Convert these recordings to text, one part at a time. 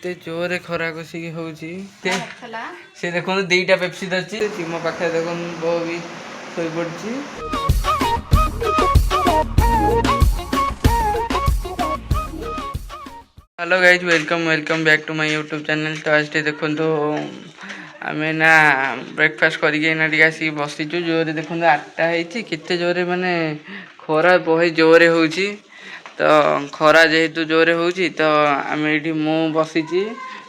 କେତେ ଜୋରରେ ଖରା କଷିକି ହଉଛି। ସେ ଦେଖନ୍ତୁ ଦିଟା ପେପ୍ସି ଧରିଛି ମୋ ପାଖରେ ଦେଖନ୍ତୁ ବୋଉ ବି ଶୋଇପଡ଼ିଛି। Hello guys welcome back to my YouTube channel. तो आज देखो आम ना ब्रेकफास्ट करके आसिक बसीचु जोरे देखो 8टा होते जोरे माने खरा बहुत जोरे हो तो खरा जेहेतु जोरे हो तो आम ये मु बसी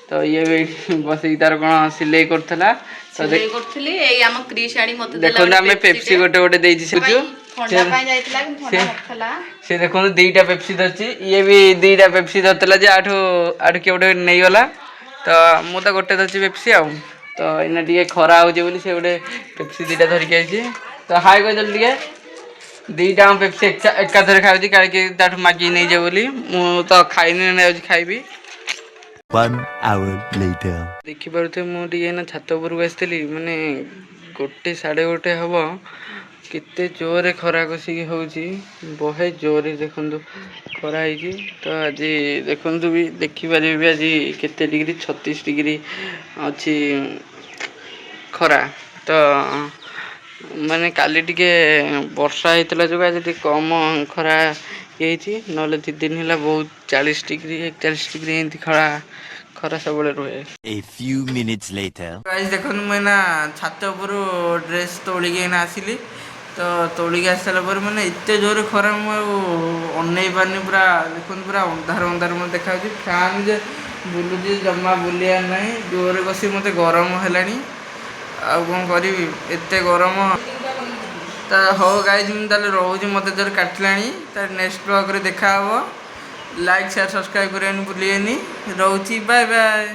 तो ये बस तार कौन सिलाई करथला तो देखो आम पेप्सी गोटे गोटे से देखो दीटा पेप्सी धरची ये भी दीटा पेप्सी धरला जे आठू आठू किए गोटे नहीं गला तो मु तो गोटे धरची पेप्सी आउ तो इना टे खरा हो से गोटे पेप्सी दीटा धरिक आई तो हाय कह टे दीटा पेप्सी एकाथरे खाऊँ काले मागिक नहीं जाए बोली मु तो खाई खाइबी। 1 hour later देखिपे मुझे छात उपरक आसती माने 1 साढ़े 1 हम केते जोरे खरा कषिकी होची बहुत जोरे देखु खरा है तो आज देखु भी देखिपारे भी आज केते डिग्री 36 डिग्री अच्छी खरा तो माने काली टिके वर्षा होता जो आज कम खरा ये ना 2 दिन है बहुत 40 डिग्री 41 डिग्री एमती खरा खरा सब रुहे। A few minutes later guys देखो मैं छात उपर ड्रेस तोलिकी आसिली तो तोलिकी आस सारा मैंने एत जोर खरा मुझे पारनी पूरा देखो पूरा अंधार अंधार मत देखा फैन जे बुलूची जमा बुलिया ना जोर कषि मत गरम है कौन करी एत गरम तो हो गाइज मुझे रोज मत जोर काटला नेक्स्ट ब्लॉग रे देखा लाइक शेयर सब्सक्राइब करनी भूलिए रोची बाय बाय।